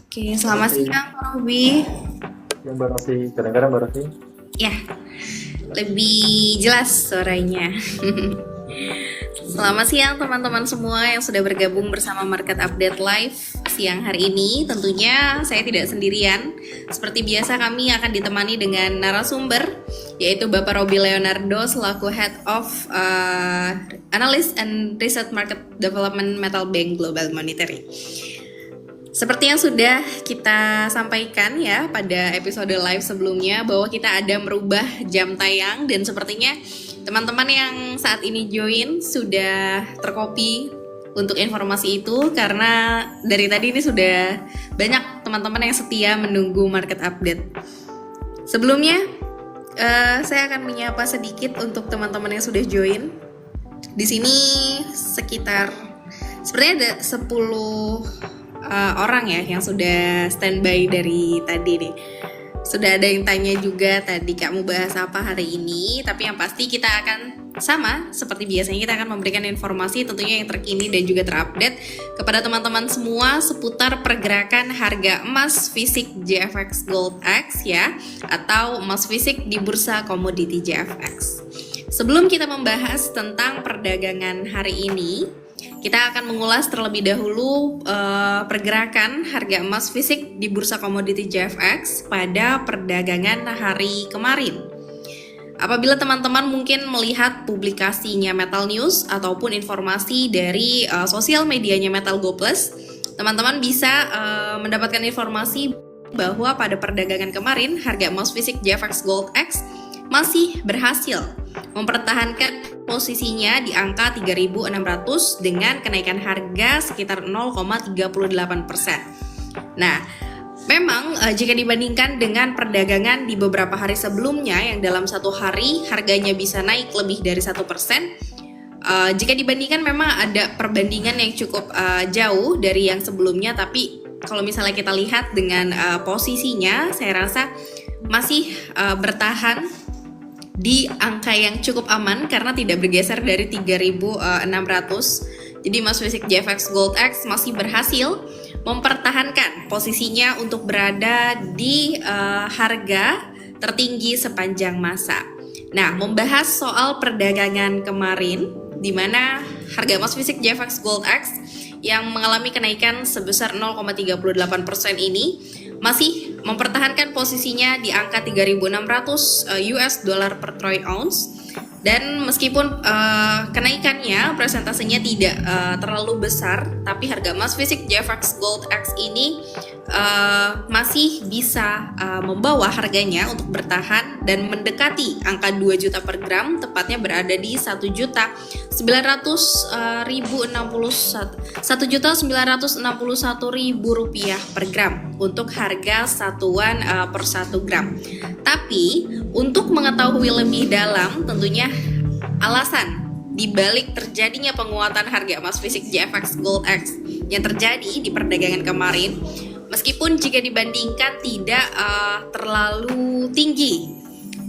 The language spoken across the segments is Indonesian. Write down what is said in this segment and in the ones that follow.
Oke, Mbak selamat Rossi, siang, Pak Robi. yang Mbak Rossi, kadang-kadang Mbak Rossi. Ya, lebih jelas suaranya. Selamat siang teman-teman semua yang sudah bergabung bersama Market Update Live siang hari ini. Tentunya saya tidak sendirian. Seperti biasa kami akan ditemani dengan narasumber, yaitu Bapak Robi Leonardo selaku Head of Analyst and Research Market Development Metal Bank Global Monetary. Seperti yang sudah kita sampaikan ya pada episode live sebelumnya bahwa kita ada merubah jam tayang dan sepertinya teman-teman yang saat ini join sudah tercopy untuk informasi itu karena dari tadi ini sudah banyak teman-teman yang setia menunggu market update. Sebelumnya saya akan menyapa sedikit untuk teman-teman yang sudah join. Di sini sekitar sebenarnya ada 10 orang ya yang sudah standby dari tadi nih. Sudah ada yang tanya juga tadi kamu bahas apa hari ini, tapi yang pasti kita akan sama seperti biasanya kita akan memberikan informasi tentunya yang terkini dan juga terupdate kepada teman-teman semua seputar pergerakan harga emas fisik JFX Gold X ya atau emas fisik di bursa komoditi JFX. Sebelum kita membahas tentang perdagangan hari ini, kita akan mengulas terlebih dahulu pergerakan harga emas fisik di bursa komoditi JFX pada perdagangan hari kemarin. Apabila teman-teman mungkin melihat publikasinya Metal News ataupun informasi dari sosial medianya Metal Go Plus, teman-teman bisa mendapatkan informasi bahwa pada perdagangan kemarin harga emas fisik JFX Gold X masih berhasil mempertahankan posisinya di angka 3.600 dengan kenaikan harga sekitar 0,38%. Nah, memang jika dibandingkan dengan perdagangan di beberapa hari sebelumnya yang dalam satu hari harganya bisa naik lebih dari 1%, jika dibandingkan memang ada perbandingan yang cukup jauh dari yang sebelumnya, tapi kalau misalnya kita lihat dengan posisinya, saya rasa masih bertahan di angka yang cukup aman karena tidak bergeser dari 3.600. Jadi emas fisik JFX Gold X masih berhasil mempertahankan posisinya untuk berada di harga tertinggi sepanjang masa. Nah, membahas soal perdagangan kemarin di mana harga emas fisik JFX Gold X yang mengalami kenaikan sebesar 0,38% ini masih mempertahankan posisinya di angka 3.600 US dollar per troy ounce, dan meskipun kenaikannya presentasenya tidak terlalu besar, tapi harga emas fisik JFX Gold X ini masih bisa membawa harganya untuk bertahan dan mendekati angka 2 juta per gram, tepatnya berada di 1.961.000 rupiah per gram untuk harga satuan per 1 gram. Tapi untuk mengetahui lebih dalam tentunya alasan dibalik terjadinya penguatan harga emas fisik JFX Gold X yang terjadi di perdagangan kemarin, meskipun jika dibandingkan tidak terlalu tinggi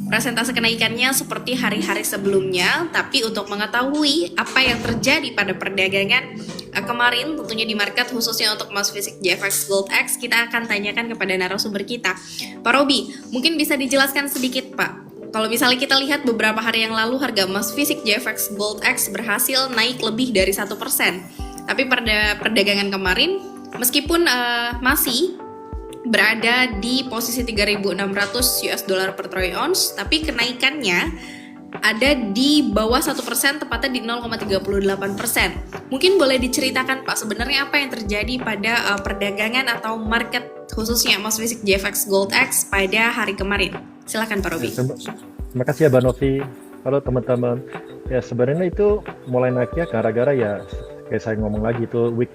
presentase kenaikannya seperti hari-hari sebelumnya, tapi untuk mengetahui apa yang terjadi pada perdagangan kemarin tentunya di market khususnya untuk emas fisik JFX Gold X, kita akan tanyakan kepada narasumber kita. Pak Robi, mungkin bisa dijelaskan sedikit Pak, kalau misalnya kita lihat beberapa hari yang lalu harga emas fisik JFX Gold X berhasil naik lebih dari 1%, tapi pada perdagangan kemarin meskipun masih berada di posisi 3.600 US dollar per troy ounce, tapi kenaikannya ada di bawah 1%, tepatnya di 0,38%. Mungkin boleh diceritakan Pak sebenarnya apa yang terjadi pada perdagangan atau market khususnya emas fisik JFX Gold X pada hari kemarin. Silakan Pak Robi. Terima kasih ya Mbak Novi. Halo teman-teman. Ya sebenarnya itu mulai naik ya gara-gara ya kayak saya ngomong lagi itu week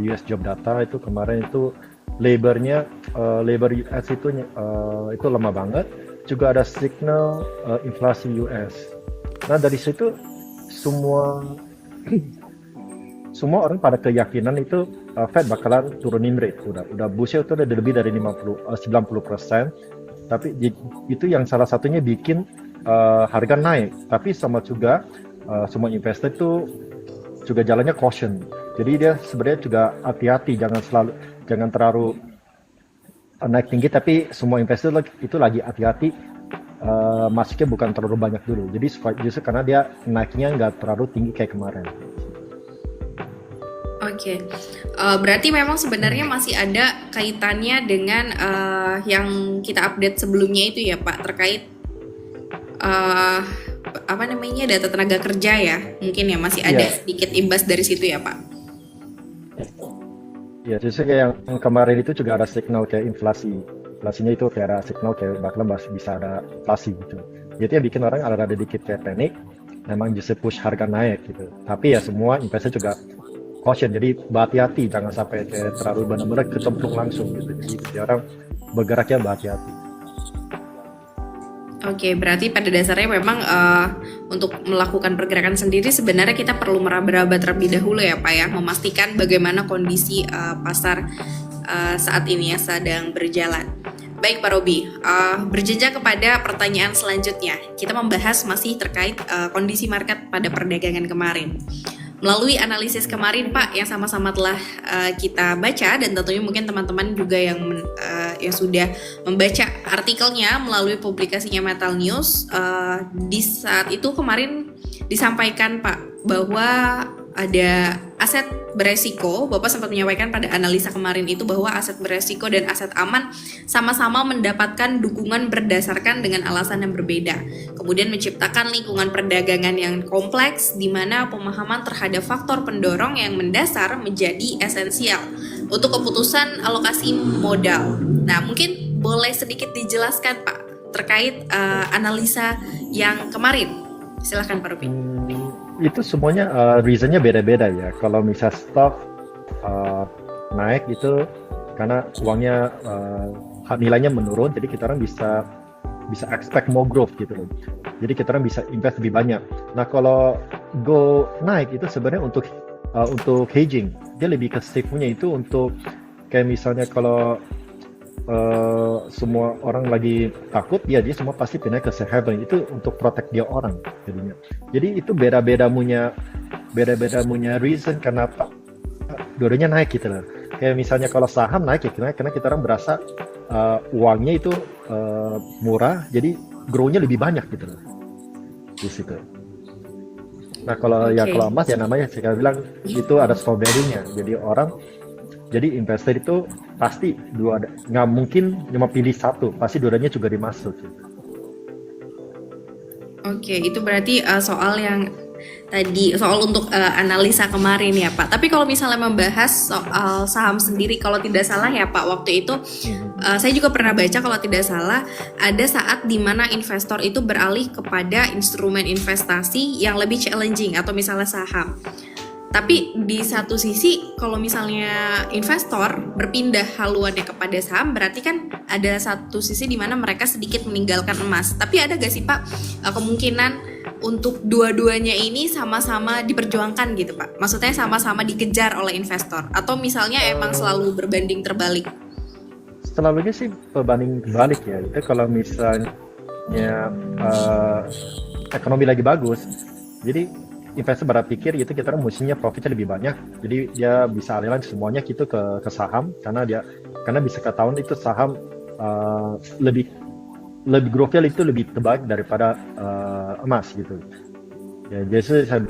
US job data itu kemarin itu labor US itu lemah banget. Juga ada signal inflasi US. Nah dari situ semua orang pada keyakinan itu Fed bakalan turunin rate. Udah Bushel itu udah lebih dari 90%. Tapi itu yang salah satunya bikin harga naik. Tapi sama juga semua investor itu juga jalannya caution. Jadi dia sebenarnya juga hati-hati, jangan terlalu naik tinggi, tapi semua investor itu lagi hati-hati, masuknya bukan terlalu banyak dulu. Jadi justru karena dia naiknya nggak terlalu tinggi kayak kemarin. Oke. Berarti memang sebenarnya masih ada kaitannya dengan yang kita update sebelumnya itu ya Pak, terkait apa namanya, data tenaga kerja ya, mungkin ya masih ada Iya, sedikit imbas dari situ ya Pak. iya, justru kayak yang kemarin itu juga ada signal kayak inflasi. Inflasinya itu kayak ada signal kayak bakalan bisa ada inflasi gitu. Jadi yang bikin orang ada dikit kayak panik, memang justru push harga naik gitu. Tapi ya semua investor juga caution, jadi berhati-hati jangan sampai kayak terlalu benar-benar kecemplung langsung gitu. Jadi orang bergeraknya berhati-hati. Oke, berarti pada dasarnya memang untuk melakukan pergerakan sendiri sebenarnya kita perlu meraba-raba terlebih dahulu ya Pak ya, memastikan bagaimana kondisi pasar saat ini ya sedang berjalan. Baik Pak Robi, berjenjang kepada pertanyaan selanjutnya, kita membahas masih terkait kondisi market pada perdagangan kemarin. Melalui analisis kemarin Pak yang sama-sama telah kita baca, dan tentunya mungkin teman-teman juga yang sudah membaca artikelnya melalui publikasinya Metal News, di saat itu kemarin disampaikan Pak bahwa ada aset beresiko. Bapak sempat menyampaikan pada analisa kemarin itu bahwa aset beresiko dan aset aman sama-sama mendapatkan dukungan berdasarkan dengan alasan yang berbeda. Kemudian menciptakan lingkungan perdagangan yang kompleks di mana pemahaman terhadap faktor pendorong yang mendasar menjadi esensial untuk keputusan alokasi modal. Nah, mungkin boleh sedikit dijelaskan Pak terkait analisa yang kemarin. Silakan Pak Rupi. Itu semuanya reasonnya beda-beda ya. Kalau misal stock naik itu karena uangnya nilainya menurun, jadi kita orang bisa expect more growth gitu loh. Jadi kita orang bisa invest lebih banyak. Nah kalau go naik itu sebenarnya untuk hedging. Dia lebih ke safe-nya itu untuk kayak misalnya kalau semua orang lagi takut, ya dia semua pasti pindah ke safe haven. Itu untuk protect dia orang jadinya. Jadi itu beda-beda punya reason kenapa dua-duanya naik gitu loh. Kayak misalnya kalau saham naik ya karena kita orang berasa uangnya itu murah, jadi grow-nya lebih banyak gitu loh di situ. Nah kalau kalau emas ya namanya saya bilang itu ada store value-nya. Jadi investor itu pasti nggak mungkin cuma pilih satu, pasti dua-duanya juga dimasuk. Oke, itu berarti soal yang tadi soal untuk analisa kemarin ya Pak. Tapi kalau misalnya membahas soal saham sendiri, kalau tidak salah ya Pak, waktu itu saya juga pernah baca kalau tidak salah ada saat di mana investor itu beralih kepada instrumen investasi yang lebih challenging atau misalnya saham. Tapi di satu sisi kalau misalnya investor berpindah haluannya kepada saham, berarti kan ada satu sisi di mana mereka sedikit meninggalkan emas. Tapi ada gak sih Pak kemungkinan untuk dua-duanya ini sama-sama diperjuangkan gitu Pak? Maksudnya sama-sama dikejar oleh investor, atau misalnya emang selalu berbanding terbalik? Selalunya sih berbanding terbalik ya. Itu kalau misalnya ekonomi lagi bagus, jadi investor berpikir itu kita mestinya profitnya lebih banyak, jadi dia bisa alihkan semuanya gitu ke saham karena bisa ketahuan itu saham lebih growth-nya itu lebih terbaik daripada emas gitu. Ya biasanya saya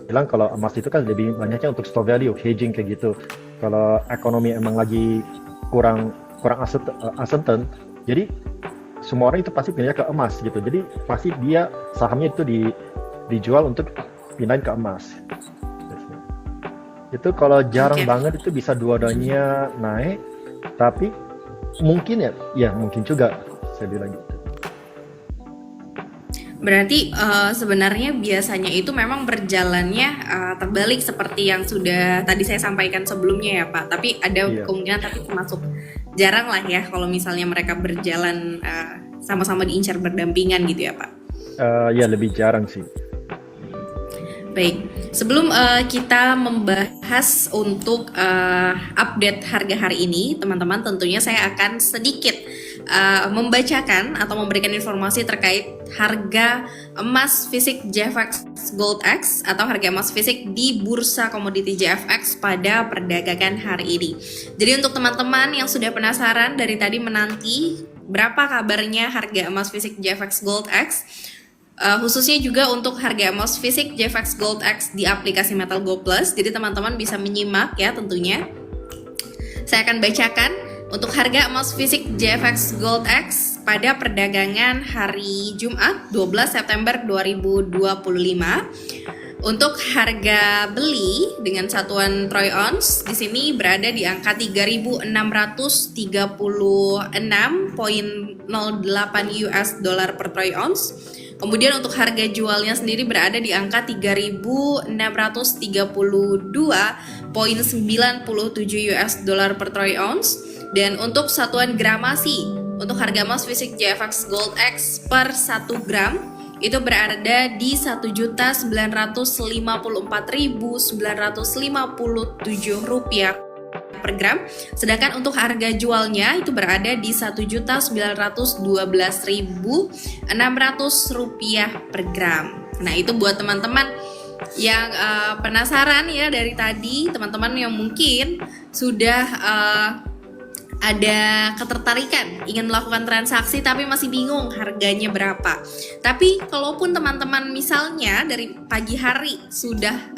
bilang kalau emas itu kan lebih banyaknya untuk store value, hedging kayak gitu. Kalau ekonomi emang lagi kurang uncertain, jadi semua orang itu pasti pindah ke emas gitu. Jadi pasti dia sahamnya itu dijual untuk pindahin ke emas. Itu kalau jarang banget itu bisa dua-duanya naik, tapi mungkin ya mungkin juga saya bilang gitu. Berarti sebenarnya biasanya itu memang berjalannya terbalik seperti yang sudah tadi saya sampaikan sebelumnya ya Pak. Tapi ada kemungkinan, tapi termasuk jarang lah ya kalau misalnya mereka berjalan sama-sama diincar berdampingan gitu ya Pak. Ya lebih jarang sih. Baik, sebelum kita membahas untuk update harga hari ini, teman-teman, tentunya saya akan sedikit membacakan atau memberikan informasi terkait harga emas fisik JFX Gold X atau harga emas fisik di Bursa Komoditi JFX pada perdagangan hari ini. Jadi untuk teman-teman yang sudah penasaran dari tadi menanti berapa kabarnya harga emas fisik JFX Gold X, khususnya juga untuk harga emas fisik JFX Gold X di aplikasi Metal Go Plus. Jadi teman-teman bisa menyimak ya tentunya. Saya akan bacakan untuk harga emas fisik JFX Gold X pada perdagangan hari Jumat 12 September 2025. Untuk harga beli dengan satuan troy ounce di sini berada di angka 3.636.08 US dollar per troy ounce. Kemudian untuk harga jualnya sendiri berada di angka 3.632.97 US dollar per troy ounce. Dan untuk satuan gramasi, untuk harga emas fisik JFX Gold X per 1 gram itu berada di 1.954.957 rupiah per gram. Sedangkan untuk harga jualnya itu berada di 1.912.600 rupiah per gram. Nah itu buat teman-teman yang penasaran ya dari tadi, teman-teman yang mungkin sudah ada ketertarikan ingin melakukan transaksi tapi masih bingung harganya berapa. Tapi kalaupun teman-teman misalnya dari pagi hari sudah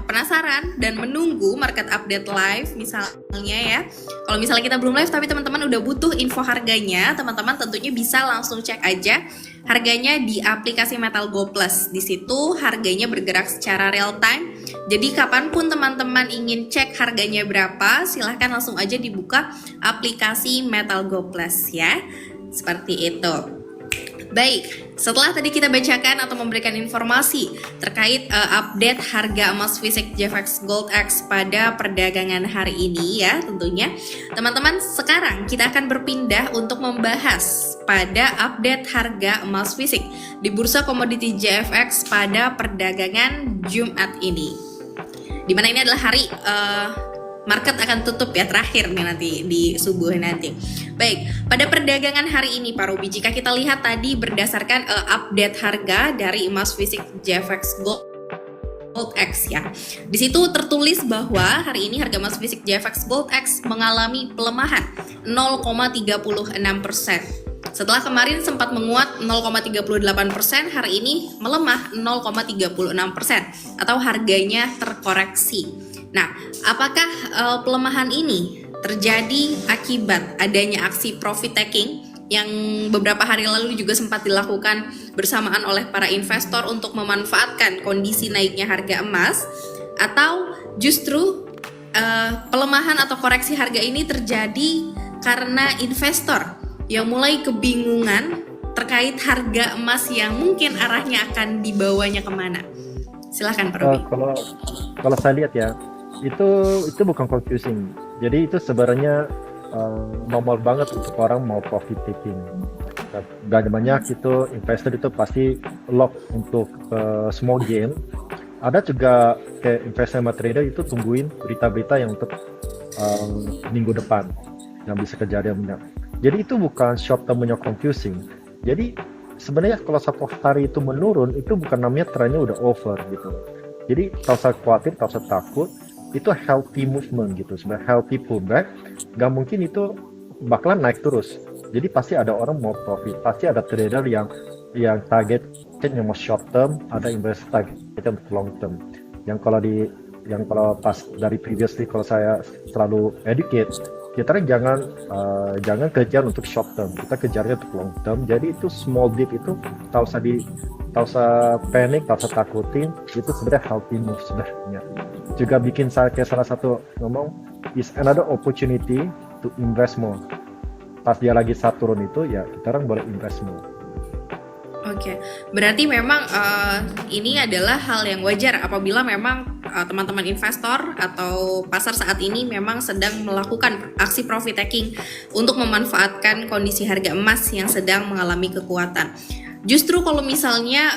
penasaran dan menunggu market update live misalnya ya. Kalau misalnya kita belum live tapi teman-teman udah butuh info harganya, teman-teman tentunya bisa langsung cek aja harganya di aplikasi Metal Go Plus. Di situ harganya bergerak secara real time. Jadi kapanpun teman-teman ingin cek harganya berapa, silahkan langsung aja dibuka aplikasi Metal Go Plus ya. Seperti itu. Baik, setelah tadi kita bacakan atau memberikan informasi terkait update harga emas fisik JFX Gold X pada perdagangan hari ini ya tentunya. Teman-teman, sekarang kita akan berpindah untuk membahas pada update harga emas fisik di Bursa Komoditi JFX pada perdagangan Jumat ini. Dimana ini adalah hari market akan tutup ya terakhir nih nanti di subuh nanti. Baik, pada perdagangan hari ini Pak Robi, jika kita lihat tadi berdasarkan update harga dari emas fisik JFX Gold X ya. Di situ tertulis bahwa hari ini harga emas fisik JFX Gold X mengalami pelemahan 0,36%. Setelah kemarin sempat menguat 0,38%, hari ini melemah 0,36% atau harganya terkoreksi. Nah, apakah pelemahan ini terjadi akibat adanya aksi profit taking yang beberapa hari lalu juga sempat dilakukan bersamaan oleh para investor untuk memanfaatkan kondisi naiknya harga emas, atau justru pelemahan atau koreksi harga ini terjadi karena investor yang mulai kebingungan terkait harga emas yang mungkin arahnya akan dibawanya kemana? Silahkan Pak Robi. Kalau saya lihat ya, itu bukan confusing. Jadi itu sebenarnya normal banget untuk orang mau profit taking. Gak banyak itu investor itu pasti lock untuk small gain. Ada juga kayak investor sama trader itu tungguin berita-berita yang untuk minggu depan yang bisa kejadian. Jadi itu bukan short termnya confusing. Jadi sebenarnya kalau satu hari itu menurun, itu bukan namanya trennya udah over gitu. Jadi tak usah khawatir, tak usah takut. Itu healthy movement gitu, sebenarnya healthy pullback. Gak mungkin itu bakalan naik terus. Jadi pasti ada orang mau profit, pasti ada trader yang target yang mau short term, ada investor target untuk long term. Yang kalau pas dari previously kalau saya selalu educate, kita jangan kejar untuk short term, kita kejarnya untuk long term. Jadi itu small dip itu tak usah panic, tak usah takutin, itu sebenarnya healthy move sebenarnya. Juga bikin saya kayak salah satu ngomong is another opportunity to invest more. Pas dia lagi saat turun itu ya kita orang boleh invest more. Oke, berarti memang ini adalah hal yang wajar apabila memang teman-teman investor atau pasar saat ini memang sedang melakukan aksi profit taking untuk memanfaatkan kondisi harga emas yang sedang mengalami kekuatan. Justru kalau misalnya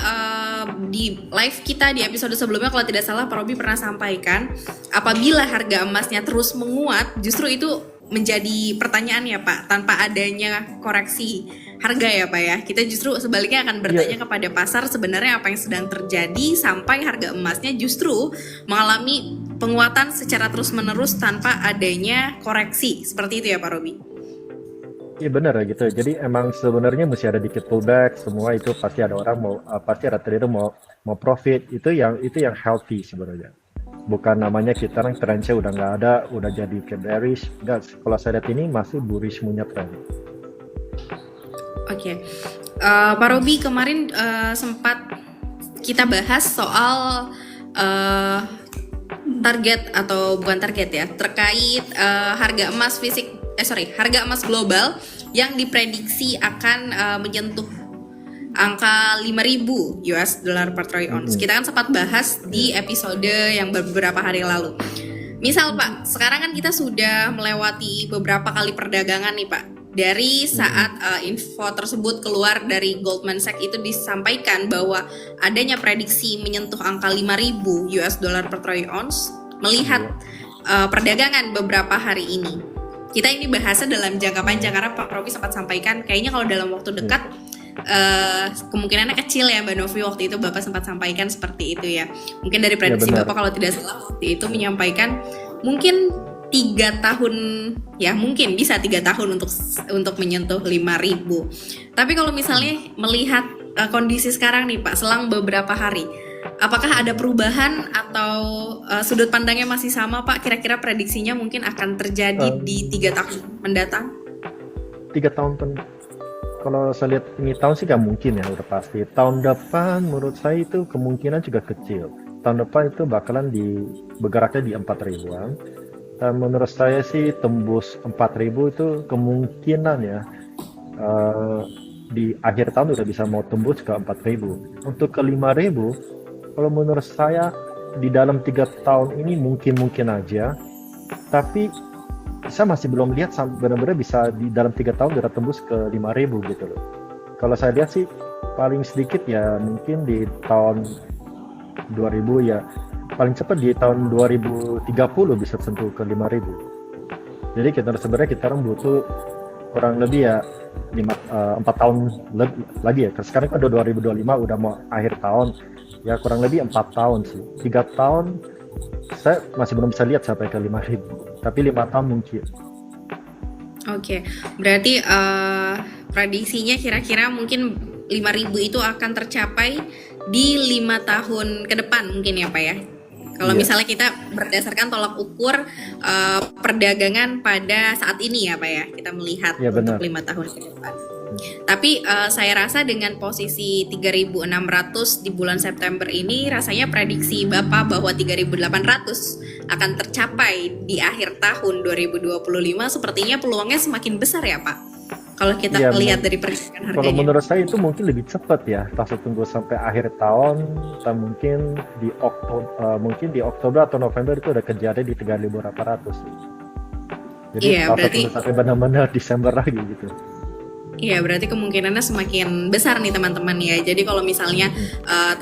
di live kita di episode sebelumnya kalau tidak salah Pak Robi pernah sampaikan, apabila harga emasnya terus menguat, justru itu menjadi pertanyaan ya Pak, tanpa adanya koreksi harga ya Pak ya. Kita justru sebaliknya akan bertanya kepada pasar sebenarnya apa yang sedang terjadi sampai harga emasnya justru mengalami penguatan secara terus-menerus tanpa adanya koreksi. Seperti itu ya Pak Robi? Iya benar ya gitu. Jadi emang sebenarnya mesti ada dikit pullback, semua itu pasti ada orang mau pasti ada trader mau profit. Itu yang healthy sebenarnya. Bukan namanya kita yang trendnya udah nggak ada, udah jadi ke bearish. Enggak, kalau saya lihat ini masih bullish punya trend. Oke. Pak Robi kemarin sempat kita bahas soal target atau bukan target ya, terkait harga emas harga emas global yang diprediksi akan menyentuh angka 5.000 US dollar per troy ounce. Kita kan sempat bahas di episode yang beberapa hari lalu. Misal Pak, sekarang kan kita sudah melewati beberapa kali perdagangan nih Pak. Dari saat info tersebut keluar dari Goldman Sachs itu disampaikan bahwa adanya prediksi menyentuh angka 5.000 US dollar per troy ounce. Melihat perdagangan beberapa hari ini, kita ini bahasnya dalam jangka panjang karena Pak Robi sempat sampaikan kayaknya kalau dalam waktu dekat kemungkinannya kecil ya Mbak Novi, waktu itu Bapak sempat sampaikan seperti itu ya. Mungkin dari prediksi Bapak kalau tidak salah waktu itu menyampaikan mungkin 3 tahun ya, mungkin bisa 3 tahun untuk menyentuh 5.000. Tapi kalau misalnya melihat kondisi sekarang nih Pak, selang beberapa hari, apakah ada perubahan atau sudut pandangnya masih sama Pak? Kira-kira prediksinya mungkin akan terjadi di 3 tahun mendatang? 3 tahun kalau saya lihat ini tahun sih nggak mungkin ya, udah pasti. Tahun depan menurut saya itu kemungkinan juga kecil. Tahun depan itu bakalan bergeraknya di 4.000-an. Dan menurut saya sih tembus 4.000 itu kemungkinan ya di akhir tahun udah bisa mau tembus ke 4.000. Untuk ke 5.000, kalau menurut saya di dalam 3 tahun ini mungkin aja. Tapi saya masih belum lihat benar-benar bisa di dalam 3 tahun udah tembus ke 5.000 gitu loh. Kalau saya lihat sih paling sedikit ya mungkin di tahun 2000 ya, paling cepat di tahun 2030 bisa sentuh ke 5.000. Jadi sebenarnya kita orang butuh kurang lebih ya 4 tahun lagi ya. Sekarang kan udah 2025, udah mau akhir tahun ya, kurang lebih 4 tahun sih. 3 tahun saya masih belum bisa lihat sampai ke 5.000. Tapi 5 tahun mungkin. Oke, berarti prediksinya kira-kira mungkin 5.000 itu akan tercapai di 5 tahun ke depan mungkin ya Pak ya. Kalau misalnya kita berdasarkan tolak ukur perdagangan pada saat ini ya Pak ya, kita melihat untuk 5 tahun ke depan. Tapi saya rasa dengan posisi 3.600 di bulan September ini, rasanya prediksi Bapak bahwa 3.800 akan tercapai di akhir tahun 2025 sepertinya peluangnya semakin besar ya Pak. Kalau kita lihat dari pergerakan harganya. Kalau menurut saya itu mungkin lebih cepat ya. Kita tunggu sampai akhir tahun, dan mungkin di Oktober atau November itu udah kejadian di 3.800. Jadi berarti sampai benar-benar Desember lagi gitu. Iya, berarti kemungkinannya semakin besar nih teman-teman ya. Jadi kalau misalnya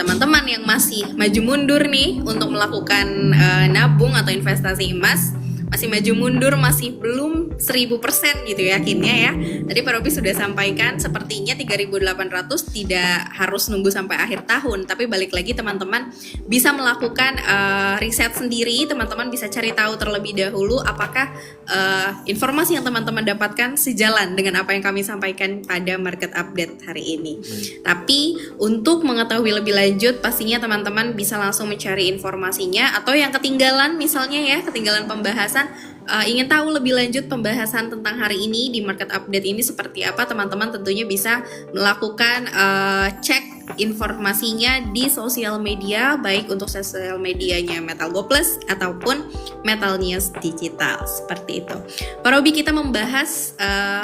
teman-teman yang masih maju mundur nih untuk melakukan nabung atau investasi emas, masih maju mundur, masih belum 1000% gitu yakinnya ya. Tadi Pak Robi sudah sampaikan sepertinya 3.800 tidak harus nunggu sampai akhir tahun, tapi balik lagi teman-teman bisa melakukan riset sendiri, teman-teman bisa cari tahu terlebih dahulu apakah informasi yang teman-teman dapatkan sejalan dengan apa yang kami sampaikan pada market update hari ini. Tapi untuk mengetahui lebih lanjut pastinya teman-teman bisa langsung mencari informasinya, atau yang ketinggalan misalnya ya, ketinggalan pembahasan, ingin tahu lebih lanjut pembahasan tentang hari ini di market update ini seperti apa, teman-teman tentunya bisa melakukan cek informasinya di sosial media, baik untuk sosial medianya Metal Go Plus ataupun Metal News Digital, seperti itu. Pak Robi, kita membahas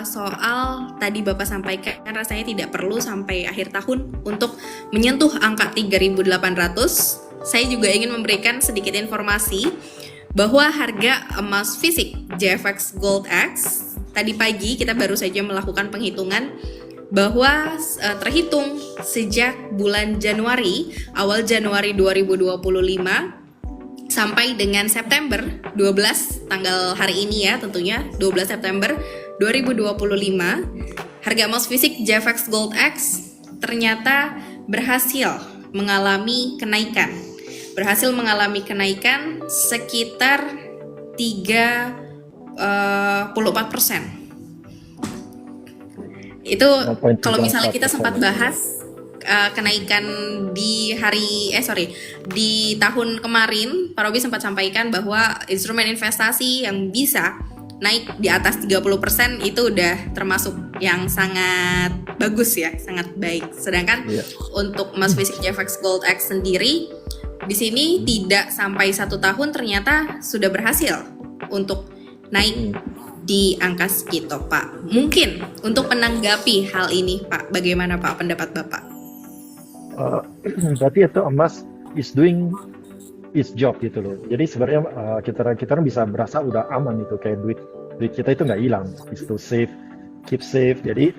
soal tadi Bapak sampaikan rasanya tidak perlu sampai akhir tahun untuk menyentuh angka 3.800. Saya juga ingin memberikan sedikit informasi bahwa harga emas fisik JFX Gold X tadi pagi kita baru saja melakukan penghitungan bahwa terhitung sejak bulan Januari, awal Januari 2025, sampai dengan September 12 tanggal hari ini ya tentunya 12 September 2025 harga emas fisik JFX Gold X ternyata berhasil mengalami kenaikan sekitar 34%. Itu kalau misalnya kita sempat bahas kenaikan di tahun kemarin, Pak Robi sempat sampaikan bahwa instrumen investasi yang bisa naik di atas 30% itu udah termasuk yang sangat bagus ya, sangat baik. Sedangkan untuk emas fisik JFX Gold X sendiri di sini tidak sampai 1 tahun ternyata sudah berhasil untuk naik di angka segitu, Pak. Mungkin untuk menanggapi hal ini, Pak, bagaimana Pak pendapat Bapak? Berarti itu emas is doing its job gitu loh. Jadi sebenarnya kita bisa berasa udah aman itu, kayak duit kita itu nggak hilang. Is to save, keep safe. Jadi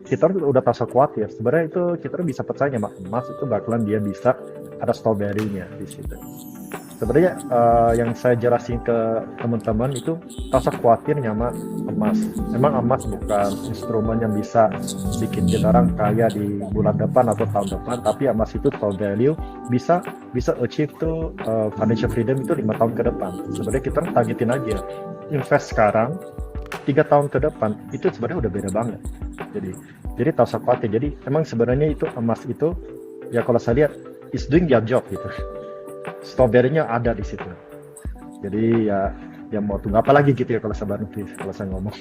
kita udah tak usah khawatir. Sebenarnya itu kita bisa percaya emas itu bakalan dia bisa ada store value-nya di situ. Sebenarnya yang saya jelasin ke teman-teman itu tak usah khawatir sama emas. Memang emas bukan instrumen yang bisa bikin kita orang kaya di bulan depan atau tahun depan, tapi emas itu store value bisa achieve tuh financial freedom itu 5 tahun ke depan. Sebenarnya kita targetin aja invest sekarang 3 tahun ke depan itu sebenarnya udah beda banget. Jadi tak usah khawatir. Jadi emang sebenarnya itu emas itu ya kalau saya lihat is doing their job gitu. Strawberry-nya ada di situ. Jadi ya mau tunggu apa lagi gitu ya kalau saya ngomong.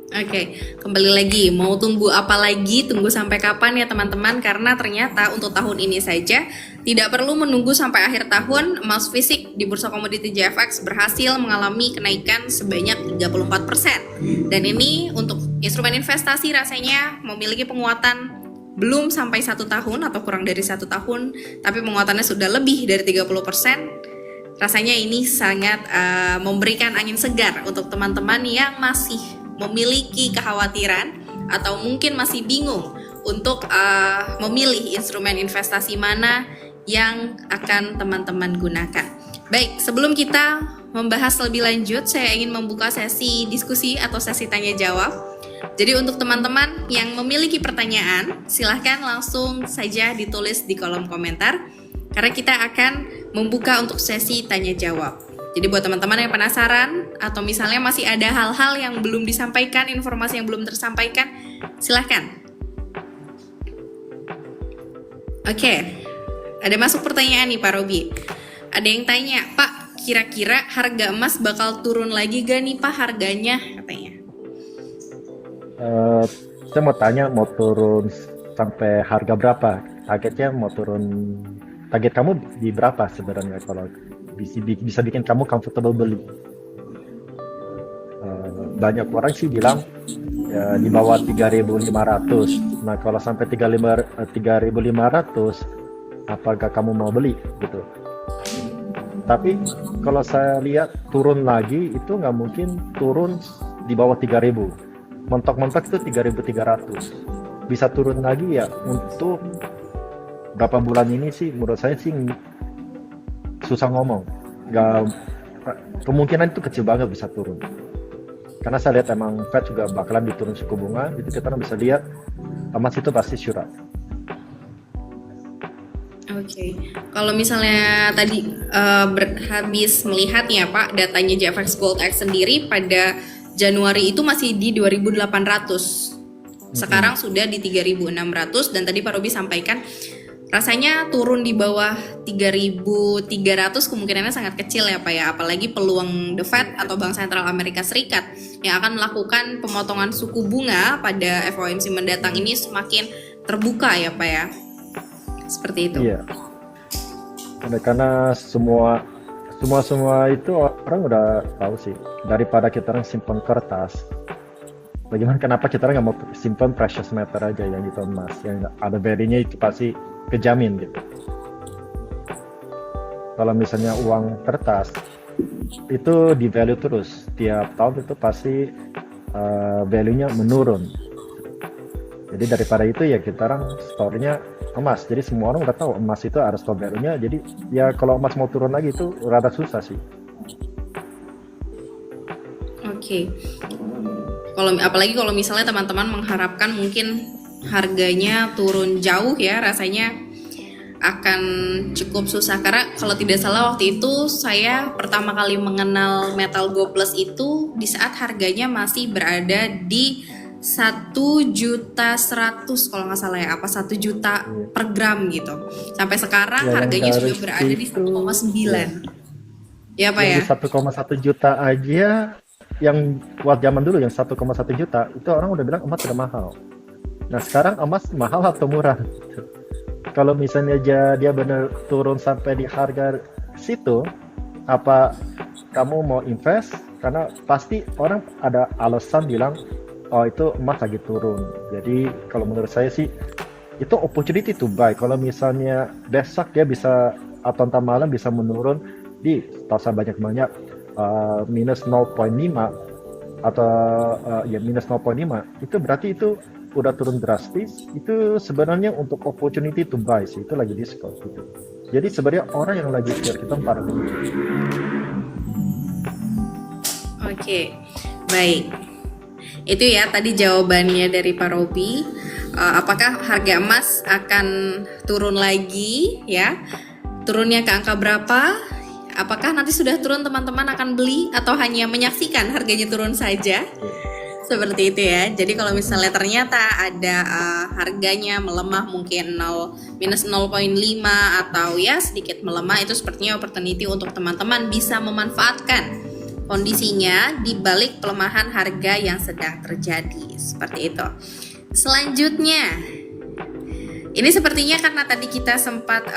Oke, kembali lagi, mau tunggu apa lagi, tunggu sampai kapan ya teman-teman, karena ternyata untuk tahun ini saja tidak perlu menunggu sampai akhir tahun, emas fisik di Bursa Komoditi JFX berhasil mengalami kenaikan sebanyak 34%. Dan ini untuk instrumen investasi rasanya memiliki penguatan belum sampai 1 tahun atau kurang dari 1 tahun, tapi penguatannya sudah lebih dari 30%. Rasanya ini sangat memberikan angin segar untuk teman-teman yang masih memiliki kekhawatiran atau mungkin masih bingung untuk memilih instrumen investasi mana yang akan teman-teman gunakan. Baik, sebelum kita membahas lebih lanjut, saya ingin membuka sesi diskusi atau sesi tanya jawab. Jadi untuk teman-teman yang memiliki pertanyaan, silahkan langsung saja ditulis di kolom komentar, karena kita akan membuka untuk sesi tanya jawab. Jadi buat teman-teman yang penasaran, atau misalnya masih ada hal-hal yang belum disampaikan, informasi yang belum tersampaikan, silahkan. Oke, ada masuk pertanyaan nih Pak Robi. Ada yang tanya, Pak, kira-kira harga emas bakal turun lagi gak nih Pak harganya? Katanya. Saya mau tanya, mau turun sampai harga berapa? Targetnya mau turun, target kamu di berapa sebenarnya kalau bisa bikin kamu comfortable beli? Banyak orang sih bilang ya, di bawah 3.500. Nah kalau sampai 3.500, apakah kamu mau beli gitu? Tapi kalau saya lihat turun lagi itu nggak mungkin turun di bawah 3.000. Mentok-mentok itu 3.300. Bisa turun lagi ya untuk berapa bulan ini sih menurut saya sih susah ngomong. Kemungkinan itu kecil banget bisa turun. Karena saya lihat emang Fed juga bakalan diturun suku bunga, jadi kita bisa lihat emas itu pasti surat. Oke, kalau misalnya tadi habis melihat ya Pak datanya JFX Gold X sendiri pada Januari itu masih di 2.800. Sekarang sudah di 3.600 dan tadi Pak Robi sampaikan rasanya turun di bawah 3.300 kemungkinannya sangat kecil ya Pak ya. Apalagi peluang The Fed atau Bank Sentral Amerika Serikat yang akan melakukan pemotongan suku bunga pada FOMC mendatang ini semakin terbuka ya Pak ya. Seperti itu. Iya. Karena semua itu orang udah tahu sih, daripada kita orang simpan kertas, kenapa kita orang nggak mau simpan precious metal aja yang itu emas, yang ada value-nya itu pasti kejamin gitu. Kalau misalnya uang kertas itu di value terus, tiap tahun itu pasti value-nya menurun. Jadi daripada itu ya kita orang store-nya emas. Jadi semua orang udah tahu emas itu ada store value-nya. Jadi ya kalau emas mau turun lagi itu rada susah sih. Oke. Apalagi kalau misalnya teman-teman mengharapkan mungkin harganya turun jauh ya, rasanya akan cukup susah, karena kalau tidak salah waktu itu saya pertama kali mengenal metal Gold Plus itu di saat harganya masih berada di 1.100.000 kalau nggak salah ya, apa 1 juta per gram gitu. Sampai sekarang Ya, yang harganya sudah dari berada di situ 1,9. Ya Pak yang ya? di 1,1 juta aja, yang buat zaman dulu yang 1,1 juta itu orang udah bilang emas udah mahal. Nah sekarang emas mahal atau murah? Kalau misalnya dia benar turun sampai di harga situ, apa kamu mau invest? Karena pasti orang ada alasan bilang, oh itu emas lagi turun. Jadi kalau menurut saya sih itu opportunity to buy. Kalau misalnya besok dia bisa atau entar malam bisa menurun di pasar banyak-banyak minus 0,5 atau ya minus 0,5, itu berarti itu udah turun drastis. Itu sebenarnya untuk opportunity to buy sih, itu lagi diskon gitu. Jadi sebenarnya orang yang lagi share kita para pembeli. Oke, baik. Itu ya tadi jawabannya dari Pak Robi. Apakah harga emas akan turun lagi ya? Turunnya ke angka berapa? Apakah nanti sudah turun teman-teman akan beli atau hanya menyaksikan harganya turun saja? Seperti itu ya. Jadi kalau misalnya ternyata ada harganya melemah mungkin minus 0,5 atau ya sedikit melemah, itu sepertinya opportunity untuk teman-teman bisa memanfaatkan kondisinya di balik pelemahan harga yang sedang terjadi. Seperti itu. Selanjutnya, ini sepertinya karena tadi kita sempat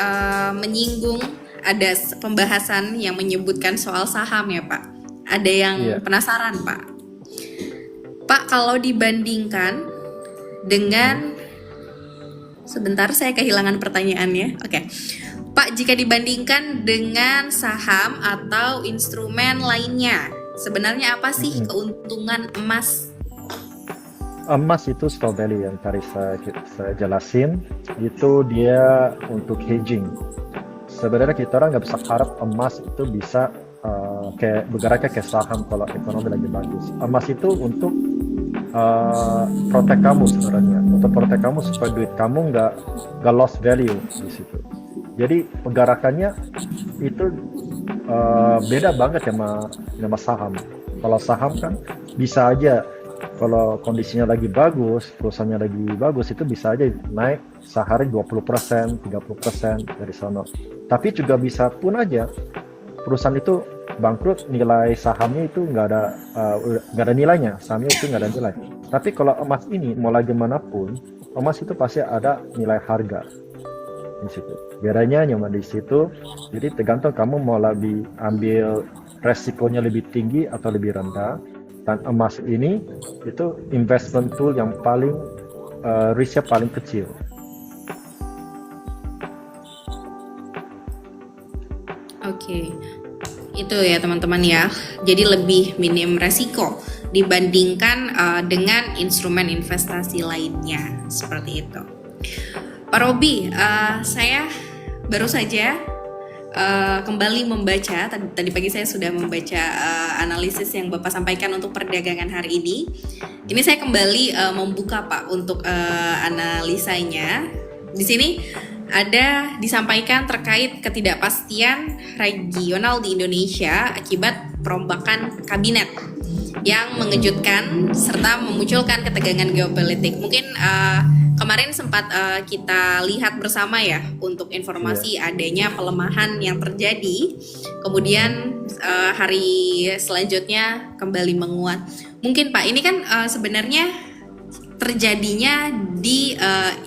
menyinggung ada pembahasan yang menyebutkan soal saham ya Pak. Ada yang penasaran Pak. Pak, kalau dibandingkan dengan sebentar saya kehilangan pertanyaannya. Oke. Pak, jika dibandingkan dengan saham atau instrumen lainnya, sebenarnya apa sih keuntungan emas? Emas itu store value yang tadi saya jelasin, itu dia untuk hedging. Sebenarnya kita orang nggak bisa harap emas itu bisa kayak bergeraknya kayak saham kalau ekonomi lagi bagus. Emas itu untuk protect kamu sebenarnya, untuk protect kamu supaya duit kamu nggak lost value di situ. Jadi penggarakannya itu beda banget sama saham. Kalau saham kan bisa aja kalau kondisinya lagi bagus, perusahaannya lagi bagus, itu bisa aja naik sehari 20%, 30% dari sana. Tapi juga bisa pun aja perusahaan itu bangkrut, nilai sahamnya itu nggak ada nilainya, sahamnya itu nggak ada nilai. Tapi kalau emas ini mau lagi manapun, emas itu pasti ada nilai harga di situ. Bedanya cuma di situ. Jadi tergantung kamu mau lebih ambil resikonya lebih tinggi atau lebih rendah. Dan emas ini itu investment tool yang paling risknya paling kecil. Oke. Itu ya teman-teman ya. Jadi lebih minim resiko dibandingkan dengan instrumen investasi lainnya seperti itu. Pak Robi, saya baru saja kembali membaca, tadi pagi saya sudah membaca analisis yang Bapak sampaikan untuk perdagangan hari ini. Ini saya kembali membuka Pak untuk analisanya. Di sini ada disampaikan terkait ketidakpastian regional di Indonesia akibat perombakan kabinet yang mengejutkan serta memunculkan ketegangan geopolitik. Mungkin kemarin sempat kita lihat bersama ya untuk informasi adanya pelemahan yang terjadi, kemudian hari selanjutnya kembali menguat. Mungkin Pak, ini kan sebenarnya terjadinya di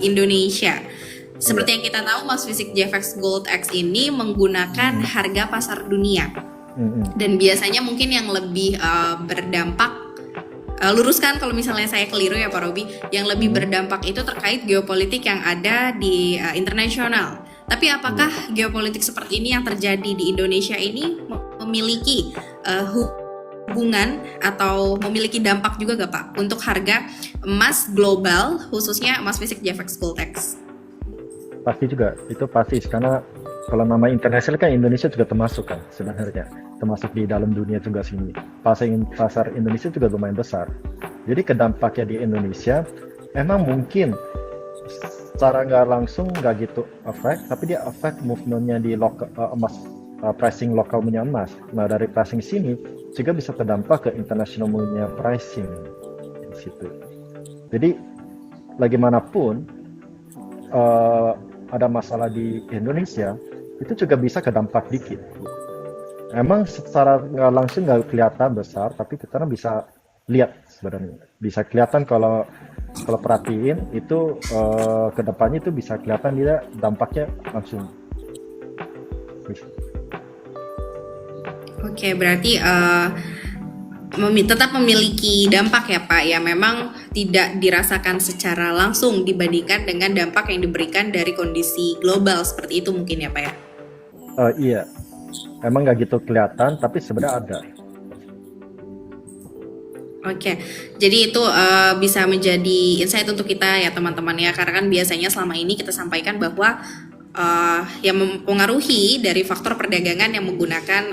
Indonesia. Seperti yang kita tahu, Mas Fisik JFX Gold X ini menggunakan harga pasar dunia. Dan biasanya mungkin yang lebih berdampak, luruskan kalau misalnya saya keliru ya Pak Robi, yang lebih berdampak itu terkait geopolitik yang ada di internasional. Tapi apakah geopolitik seperti ini yang terjadi di Indonesia ini memiliki hubungan atau memiliki dampak juga gak Pak untuk harga emas global, khususnya emas fisik JFX Gold X? pasti juga, itu pasti karena kalau nama internasional kan Indonesia juga termasuk kan sebenarnya, termasuk di dalam dunia juga sini. Pasar Indonesia juga lumayan besar. Jadi kedampaknya di Indonesia emang mungkin secara nggak langsung nggak gitu efek, tapi dia efek movementnya di lokal emas, pricing lokal punya emas. Nah dari pricing sini juga bisa terdampak ke international punya pricing di situ. Jadi bagaimanapun ada masalah di Indonesia itu juga bisa kedampak dikit. Emang secara nggak langsung nggak kelihatan besar, tapi kita bisa lihat sebenarnya. Bisa kelihatan kalau perhatiin itu kedepannya itu bisa kelihatan dia dampaknya langsung. Oke, berarti tetap memiliki dampak ya Pak, ya memang tidak dirasakan secara langsung dibandingkan dengan dampak yang diberikan dari kondisi global seperti itu mungkin ya Pak ya? Iya, emang nggak gitu kelihatan, tapi sebenarnya ada. Oke, jadi itu bisa menjadi insight untuk kita ya teman-teman ya, karena kan biasanya selama ini kita sampaikan bahwa yang mempengaruhi dari faktor perdagangan yang menggunakan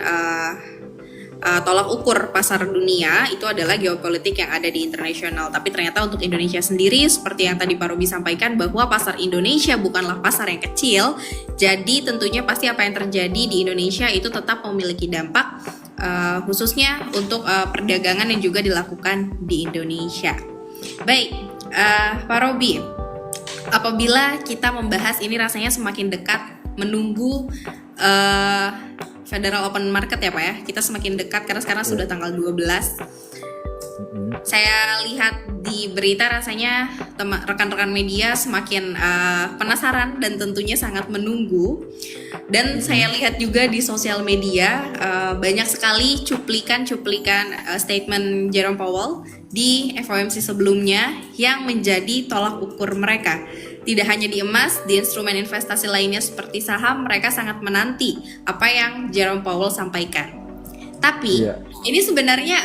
tolak ukur pasar dunia itu adalah geopolitik yang ada di internasional. Tapi ternyata untuk Indonesia sendiri seperti yang tadi Pak Robi sampaikan bahwa pasar Indonesia bukanlah pasar yang kecil. Jadi tentunya pasti apa yang terjadi di Indonesia itu tetap memiliki dampak khususnya untuk perdagangan yang juga dilakukan di Indonesia. Baik, Pak Robi, apabila kita membahas ini rasanya semakin dekat menunggu Federal Open Market ya Pak ya, kita semakin dekat karena sekarang sudah tanggal 12. Saya lihat di berita rasanya rekan-rekan media semakin penasaran dan tentunya sangat menunggu. Dan saya lihat juga di sosial media banyak sekali cuplikan-cuplikan statement Jerome Powell di FOMC sebelumnya yang menjadi tolak ukur mereka. Tidak hanya di emas, di instrumen investasi lainnya seperti saham, mereka sangat menanti apa yang Jerome Powell sampaikan. Tapi ini sebenarnya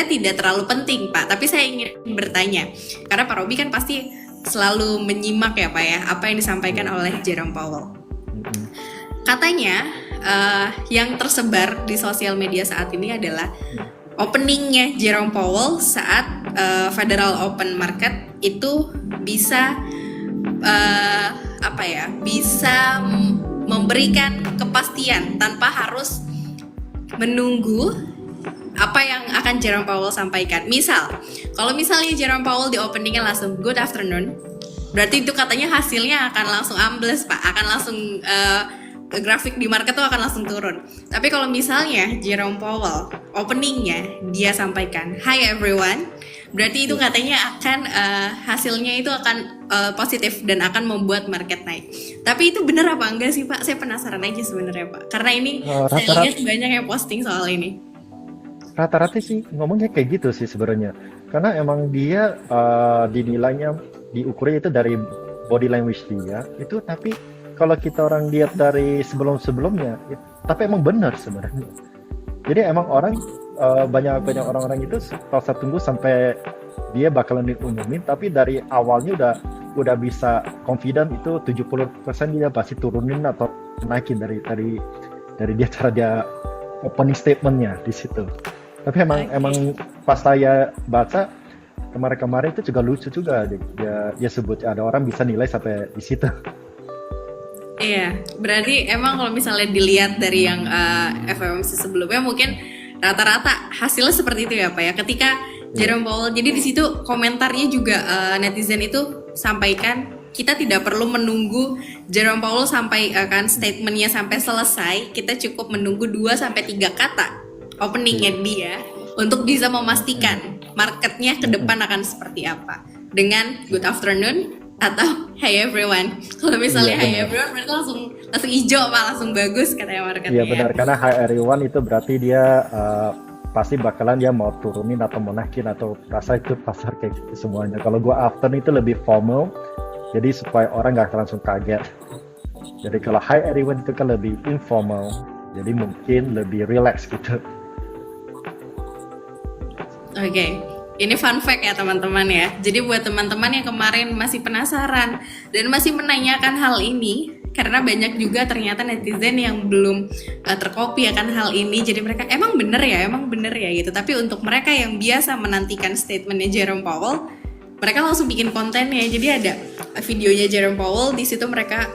tidak terlalu penting Pak, tapi saya ingin bertanya karena Pak Robi kan pasti selalu menyimak ya Pak ya apa yang disampaikan oleh Jerome Powell. Katanya yang tersebar di sosial media saat ini adalah openingnya Jerome Powell saat Federal Open Market itu bisa bisa memberikan kepastian tanpa harus menunggu apa yang akan Jerome Powell sampaikan. Kalau misalnya Jerome Powell di openingnya langsung good afternoon, berarti itu katanya hasilnya akan langsung ambles Pak, akan langsung grafik di market tuh akan langsung turun. Tapi kalau misalnya Jerome Powell openingnya dia sampaikan hi everyone, berarti itu katanya akan hasilnya itu akan positif dan akan membuat market naik. Tapi itu benar apa enggak sih Pak? Saya penasaran aja sebenarnya Pak, karena ini saya lihat banyak yang posting soal ini. Rata-rata sih ngomongnya kayak gitu sih sebenarnya, karena emang dia dinilainya diukurnya itu dari body language dia itu. Tapi kalau kita orang lihat dari sebelum-sebelumnya, tapi emang benar sebenarnya. Jadi emang orang banyak orang-orang itu pasal tunggu sampai dia bakalan diumumin, tapi dari awalnya udah bisa confident itu 70% dia pasti turunin atau naikin dari dia cara dia opening statementnya di situ. Tapi emang pas saya baca kemarin itu juga lucu juga, dia sebut ada orang bisa nilai sampai di situ. Iya, berarti emang kalau misalnya dilihat dari yang FOMC sebelumnya mungkin rata-rata hasilnya seperti itu ya Pak ya. Ketika Jerome Powell, jadi di situ komentarnya juga netizen itu sampaikan kita tidak perlu menunggu Jerome Powell sampaikan statementnya sampai selesai, kita cukup menunggu 2-3 kata openingnya dia untuk bisa memastikan marketnya ke depan akan seperti apa dengan good afternoon atau hey everyone. Kalau misalnya hey everyone berarti langsung hijau Pak, langsung bagus katanya marketnya. Iya benar, karena hey everyone itu berarti dia pasti bakalan dia mau turunin atau mau naikin atau rasa itu pasar kayak gitu semuanya. Kalau gua afternoon itu lebih formal, jadi supaya orang nggak langsung kaget. Jadi kalau hey everyone itu kan lebih informal, jadi mungkin lebih relax gitu. Oke. Ini fun fact ya teman-teman ya. Jadi buat teman-teman yang kemarin masih penasaran dan masih menanyakan hal ini, karena banyak juga ternyata netizen yang belum terkopi akan hal ini. Jadi mereka emang bener ya gitu. Tapi untuk mereka yang biasa menantikan statementnya Jerome Powell, mereka langsung bikin kontennya. Jadi ada videonya Jerome Powell, di situ mereka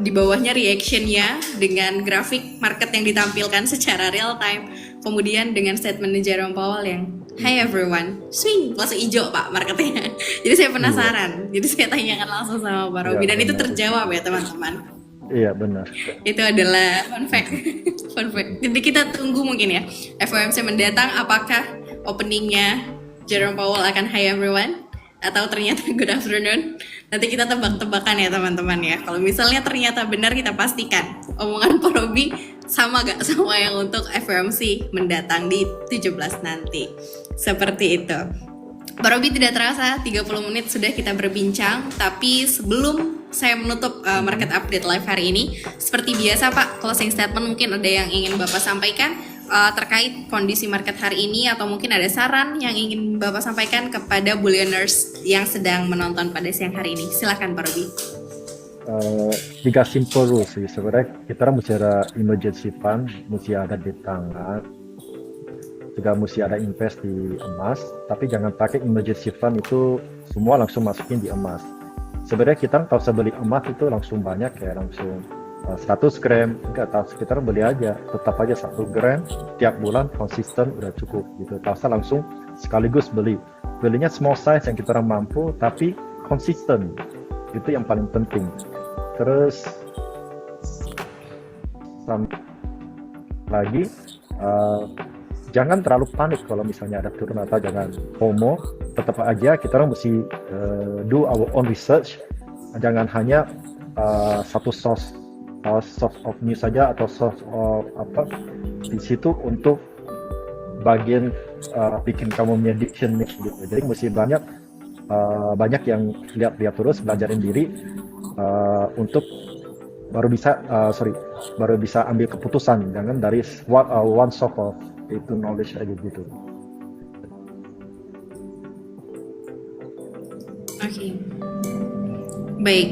di bawahnya reactionnya dengan grafik market yang ditampilkan secara real time. Kemudian dengan statementnya Jerome Powell yang "Hi everyone, swing," langsung hijau Pak marketnya. Jadi saya penasaran. Jadi saya tanyakan langsung sama Pak Robi dan itu terjawab ya teman-teman. Iya benar. Itu adalah fun fact. Fun fact. Jadi kita tunggu mungkin ya FOMC mendatang, apakah openingnya Jerome Powell akan "Hi everyone" atau ternyata "Good afternoon." Nanti kita tebak-tebakan ya teman-teman ya. Kalau misalnya ternyata benar, kita pastikan omongan Pak Robi sama gak sama yang untuk FOMC mendatang di 17 nanti. Seperti itu. Pak Robi, tidak terasa 30 menit sudah kita berbincang. Tapi sebelum saya menutup market update live hari ini, seperti biasa Pak, closing statement mungkin ada yang ingin Bapak sampaikan terkait kondisi market hari ini, atau mungkin ada saran yang ingin Bapak sampaikan kepada bullioners yang sedang menonton pada siang hari ini. Silakan Pak Robi. Tiga simple rules sih sebenarnya. Kita mesti ada emergency fund, mesti ada di tangan, juga mesti ada invest di emas. Tapi jangan pakai emergency fund itu semua langsung masukin di emas. Sebenarnya kita kalau saya beli emas itu langsung banyak ya, langsung 100 gram, enggak tahu, sekitar beli aja, tetap aja 1 gram tiap bulan konsisten udah cukup gitu. Tahu saya langsung sekaligus belinya small size yang kita orang mampu tapi konsisten, itu yang paling penting. Terus lagi jangan terlalu panik kalau misalnya ada turun, atau jangan FOMO. Tetap aja kita orang mesti do our own research, jangan hanya satu source of news saja atau source of apa di situ untuk bagian bikin kamu prediction gitu. Jadi mesti banyak yang lihat terus, belajarin diri untuk baru bisa ambil keputusan. Jangan dari one source of itu knowledge aja gitu. Oke. Baik.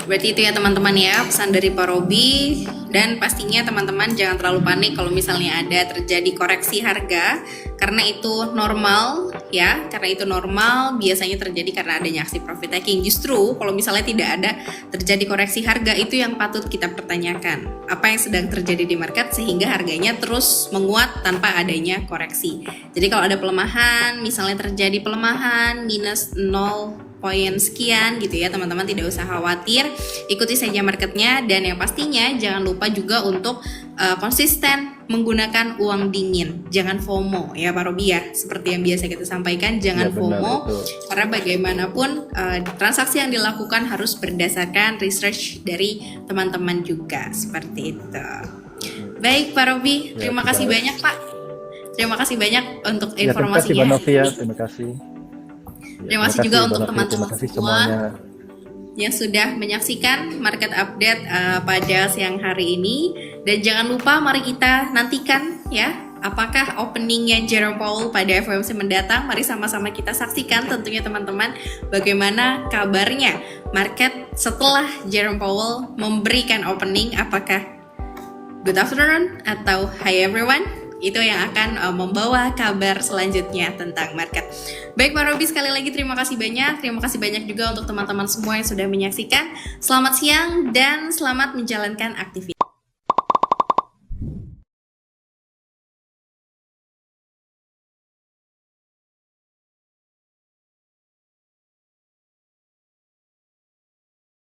Berarti itu ya teman-teman ya, pesan dari Pak Robi. Dan pastinya teman-teman jangan terlalu panik kalau misalnya ada terjadi koreksi harga, karena itu normal ya, karena itu normal, biasanya terjadi karena adanya aksi profit taking. Justru kalau misalnya tidak ada terjadi koreksi harga, itu yang patut kita pertanyakan. Apa yang sedang terjadi di market sehingga harganya terus menguat tanpa adanya koreksi. Jadi kalau ada pelemahan, misalnya terjadi pelemahan minus 0 poin sekian gitu ya, teman-teman tidak usah khawatir, ikuti saja marketnya. Dan yang pastinya jangan lupa juga untuk konsisten menggunakan uang dingin, jangan FOMO ya Pak Robi ya, seperti yang biasa kita sampaikan, jangan FOMO, karena bagaimanapun transaksi yang dilakukan harus berdasarkan research dari teman-teman juga, seperti itu. Baik Pak Robi, terima kasih banyak Pak, terima kasih banyak untuk informasinya. Terima kasih Mbak, terima kasih. Terima kasih juga untuk teman-teman semua yang sudah menyaksikan market update pada siang hari ini. Dan jangan lupa, mari kita nantikan ya, apakah openingnya Jerome Powell pada FOMC mendatang. Mari sama-sama kita saksikan tentunya teman-teman, bagaimana kabarnya market setelah Jerome Powell memberikan opening. Apakah good afternoon atau hi everyone? Itu yang akan membawa kabar selanjutnya tentang market. Baik Pak Robi, sekali lagi terima kasih banyak. Terima kasih banyak juga untuk teman-teman semua yang sudah menyaksikan. Selamat siang dan selamat menjalankan aktivitas.